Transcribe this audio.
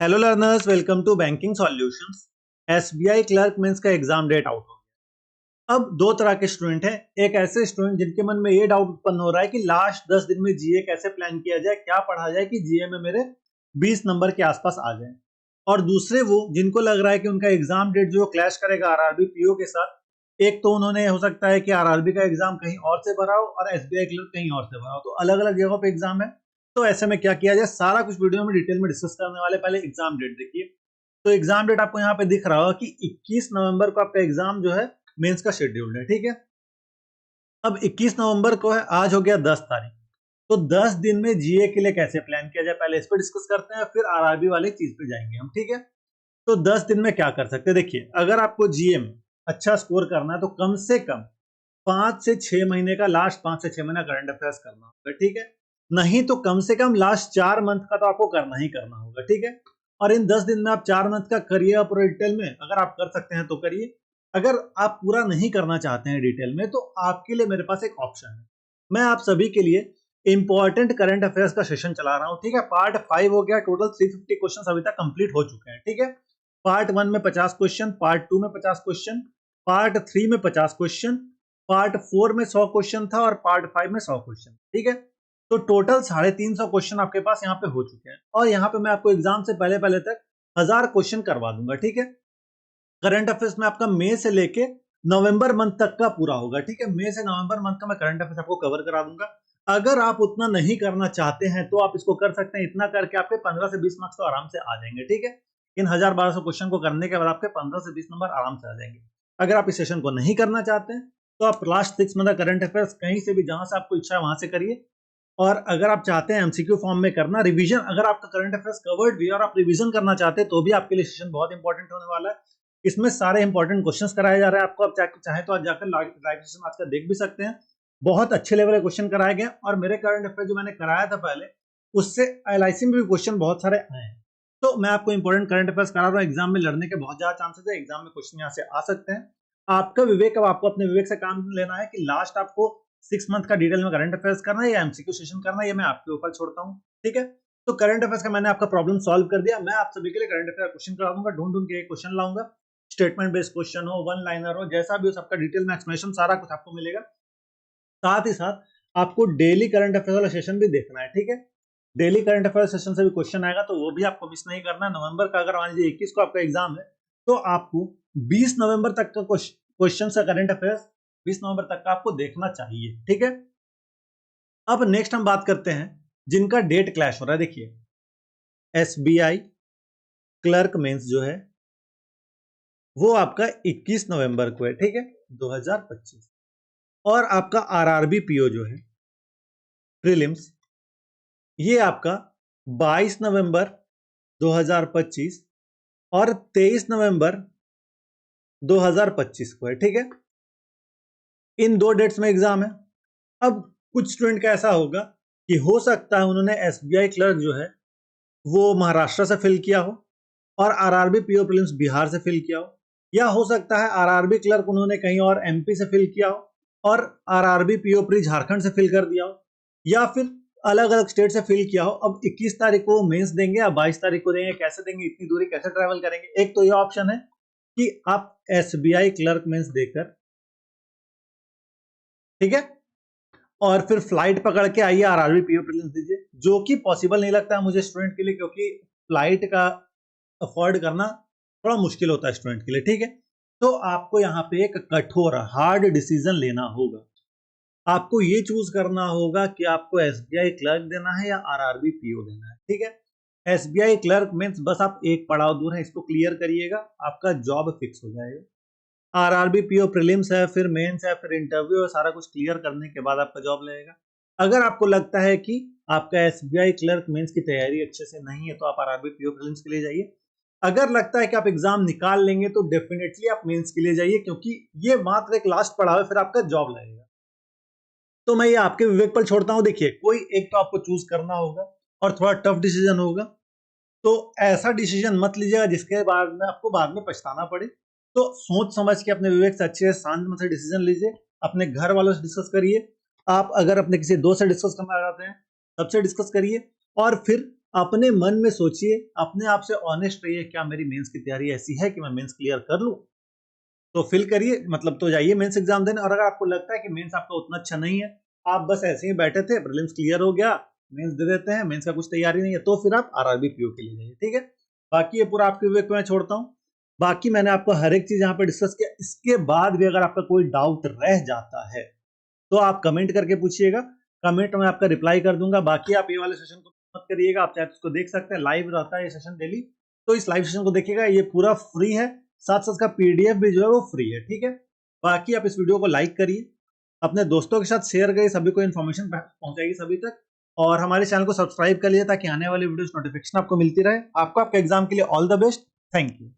Hello learners, welcome to banking solutions. SBI clerk mains का exam date out हो गया। अब दो तरह के स्टूडेंट हैं। एक ऐसे स्टूडेंट जिनके मन में ये डाउट उत्पन्न हो रहा है कि लास्ट 10 दिन में जीए कैसे प्लान किया जाए, क्या पढ़ा जाए कि जीए में मेरे 20 नंबर के आसपास आ जाए। और दूसरे वो जिनको लग रहा है कि उनका एग्जाम डेट जो क्लैश करेगा आरआरबी पीओ के साथ। एक तो उन्होंने हो सकता है कि आरआरबी का एग्जाम कहीं और से भरा हो और एसबीआई क्लर्क कहीं और से भरा हो, तो अलग अलग जगहों पे एग्जाम है। तो ऐसे में क्या किया जाए, सारा कुछ वीडियो में डिटेल में डिस्कस करने वाले। पहले एग्जाम डेट देखिए। तो एग्जाम डेट आपको यहाँ पे दिख रहा होगा कि 21 नवंबर को आपका एग्जाम जो है मेंस का शेड्यूल्ड है। ठीक है, अब 21 नवंबर को है, आज हो गया 10 तारीख। तो 10 दिन में जीए के लिए कैसे प्लान किया जाए, पहले इस पर डिस्कस करते हैं, फिर आरआरबी वाली चीज पे जाएंगे हम। ठीक है, तो 10 दिन में क्या कर सकते हैं। देखिए, अगर आपको जीए में अच्छा स्कोर करना है तो कम से कम 5 से 6 महीने का, लास्ट 5 से 6 महीना करंट अफेयर्स करना होगा। ठीक है, नहीं तो कम से कम लास्ट 4 मंथ का तो आपको करना ही करना होगा। ठीक है, और इन 10 दिन में आप 4 मंथ का करिए पूरा डिटेल में। अगर आप कर सकते हैं तो करिए, अगर आप पूरा नहीं करना चाहते हैं डिटेल में तो आपके लिए मेरे पास एक ऑप्शन है। मैं आप सभी के लिए इंपॉर्टेंट करंट अफेयर्स का सेशन चला रहा हूं। ठीक है, पार्ट 5 हो गया, टोटल 350 क्वेश्चन अभी तक कंप्लीट हो चुके हैं। ठीक है, पार्ट 1 में 50 क्वेश्चन, पार्ट 2 में 50 क्वेश्चन, पार्ट 3 में 50 क्वेश्चन, पार्ट 4 में 100 क्वेश्चन था और पार्ट 5 में 100 क्वेश्चन। ठीक है, तो टोटल 350 क्वेश्चन आपके पास यहाँ पे हो चुके हैं और यहाँ पे मैं आपको एग्जाम से पहले पहले तक 1000 क्वेश्चन करवा दूंगा। ठीक है, करंट अफेयर्स में आपका मई से लेके नवंबर मंथ तक का पूरा होगा। ठीक है, मई से नवंबर मंथ का मैं करंट अफेयर्स आपको कवर करा दूंगा। अगर आप उतना नहीं करना चाहते हैं तो आप इसको कर सकते हैं। इतना करके आपके 15 से 20 मार्क्स तो आराम से आ जाएंगे। ठीक है, इन 1000-1200 क्वेश्चन को करने के बाद आपके 15 से 20 नंबर आराम से आ जाएंगे। अगर आप इस सेशन को नहीं करना चाहते हैं तो आप लास्ट 6 मंथ का करंट अफेयर्स कहीं से भी, जहां से आपको इच्छा है वहां से करिए। और अगर आप चाहते हैं एमसीक्यू फॉर्म में करना रिवीजन, अगर आपका करंट अफेयर्स कवर्ड भी और आप रिवीजन करना चाहते हैं तो भी आपके लिए सेशन बहुत इंपॉर्टेंट होने वाला है। इसमें सारे इंपॉर्टेंट क्वेश्चंस कराए जा रहे हैं आपको। आप चाहे तो आज जाकर लाइव सेशन आज का देख भी सकते हैं। बहुत अच्छे लेवल के क्वेश्चन कराए गए और मेरे करंट अफेयर जो मैंने कराया था पहले, उससे एलआईसी में भी क्वेश्चन बहुत सारे आए हैं। तो मैं आपको इंपॉर्टेंट करंट अफेयर्स करा रहा हूँ। एग्जाम में लड़ने के बहुत ज्यादा चांसेस है, एग्जाम में क्वेश्चन यहाँ से आ सकते हैं। आपका विवेक, अब आपको अपने विवेक से काम लेना है कि लास्ट आपको 6 मंथ का डिटेल में करंट अफेयर्स करना है या एमसीक्यू सेशन करना है, ये मैं आपके ऊपर छोड़ता हूँ। ठीक है, तो करंट अफेयर्स का मैंने आपका प्रॉब्लम सॉल्व कर दिया। मैं आप सभी के लिए करंट अफेयर क्वेश्चन करा दूंगा, ढूंढ ढूंढ के क्वेश्चन लाऊंगा। स्टेटमेंट बेस्ड क्वेश्चन हो, वन लाइनर हो, जैसा भी हो, सबका डिटेल में एक्सप्लेनेशन सारा कुछ आपको मिलेगा। साथ ही साथ आपको डेली करंट अफेयर वाला सेशन भी देखना है। ठीक है, डेली करंट अफेयर सेशन से भी क्वेश्चन आएगा तो वो भी आपको मिस नहीं करना है। नवंबर का अगर मान लीजिए 21 को आपका एग्जाम है तो आपको 20 नवंबर तक का क्वेश्चन का करंट अफेयर्स 20 नवंबर तक का आपको देखना चाहिए। ठीक है, अब नेक्स्ट हम बात करते हैं जिनका डेट क्लैश हो रहा है। देखिए, एसबीआई क्लर्क मेंस जो है वो आपका 21 नवंबर को है। ठीक है, 2025। और आपका आरआरबी पीओ जो है प्रीलिम्स, ये आपका 22 नवंबर 2025 और 23 नवंबर 2025 को है। ठीक है, इन दो डेट्स में एग्जाम है। अब कुछ स्टूडेंट का ऐसा होगा कि हो सकता है उन्होंने एसबीआई क्लर्क जो है वो महाराष्ट्र से फिल किया हो और आरआरबी पीओ प्रीलिम्स बिहार से फिल किया हो, या हो सकता है आरआरबी क्लर्क उन्होंने कहीं और एमपी से फिल किया हो और आरआरबी पीओ प्री झारखंड से फिल कर दिया हो, या फिर अलग अलग स्टेट से फिल किया हो। अब 21 तारीख को मेंस देंगे या 22 तारीख को देंगे, कैसे देंगे, इतनी दूरी कैसे ट्रैवल करेंगे। एक तो ये ऑप्शन है कि आप एसबीआई क्लर्क मेंस देकर, ठीक है, और फिर फ्लाइट पकड़ के आइए आरआरबी पीओ प्रीलिम्स दीजिए, जो कि पॉसिबल नहीं लगता है मुझे स्टूडेंट के लिए, क्योंकि फ्लाइट का अफोर्ड करना थोड़ा मुश्किल होता है स्टूडेंट के लिए। ठीक है, तो आपको यहाँ पे एक कठोर हार्ड डिसीजन लेना होगा। आपको ये चूज करना होगा कि आपको एसबीआई क्लर्क देना है या आरआरबी पीओ देना है। ठीक है, एसबीआई क्लर्क मींस बस आप एक पड़ाव दूर है, इसको क्लियर करिएगा, आपका जॉब फिक्स हो जाएगा। आरआरबी पीओ प्रीलिम्स है, फिर मेंस है, फिर इंटरव्यू है, सारा कुछ क्लियर करने के बाद आपका जॉब लगेगा। अगर आपको लगता है कि आपका एसबीआई क्लर्क मेंस की तैयारी अच्छे से नहीं है तो आप आरआरबी पीओ प्रीलिम्स के लिए जाइए। अगर लगता है कि आप एग्जाम निकाल लेंगे तो डेफिनेटली आप मेंस के लिए जाइए, क्योंकि ये मात्र एक लास्ट पड़ाव है, फिर आपका जॉब लगेगा। तो मैं ये आपके विवेक पर छोड़ता हूं। देखिए, कोई एक तो आपको चूज करना होगा और थोड़ा टफ डिसीजन होगा, तो ऐसा डिसीजन मत लीजिएगा जिसके बाद में आपको बाद में पछताना पड़े। तो सोच समझ के अपने विवेक से अच्छे से शांत मन से डिसीजन लीजिए। अपने घर वालों से डिस्कस करिए। आप अगर अपने किसी दोस्त से डिस्कस करना चाहते हैं सबसे डिस्कस करिए और फिर अपने मन में सोचिए, अपने आप से ऑनेस्ट रहिए, क्या मेरी मेंस की तैयारी ऐसी है कि मैं मेंस क्लियर कर लूं? तो फिल करिए, मतलब तो जाइए मेंस एग्जाम देने। और अगर आपको लगता है कि मेंस आपका उतना अच्छा नहीं है, आप बस ऐसे ही बैठे थे, प्रीलिम्स क्लियर हो गया, मेंस दे देते हैं, मेंस का कुछ तैयारी नहीं है, तो फिर आप आरआरबी पीओ के लिए जाइए, ठीक है। बाकी ये पूरा आपके विवेक में छोड़ता हूँ। बाकी मैंने आपको हर एक चीज यहाँ पे डिस्कस किया। इसके बाद भी अगर आपका कोई डाउट रह जाता है तो आप कमेंट करके पूछिएगा, कमेंट में आपका रिप्लाई कर दूंगा। बाकी आप ये वाले सेशन को मत करिएगा, आप चाहे उसको देख सकते हैं, लाइव रहता है ये सेशन डेली, तो इस लाइव सेशन को देखिएगा, ये पूरा फ्री है, साथ साथ का पीडीएफ भी जो है वो फ्री है, ठीक है। बाकी आप इस वीडियो को लाइक करिए, अपने दोस्तों के साथ शेयर करिए, सभी को इन्फॉर्मेशन पहुंचाइए सभी तक, और हमारे चैनल को सब्सक्राइब कर लीजिए ताकि आने वाली वीडियोस नोटिफिकेशन आपको मिलती रहे। आपको आपके एग्जाम के लिए all the best. Thank you.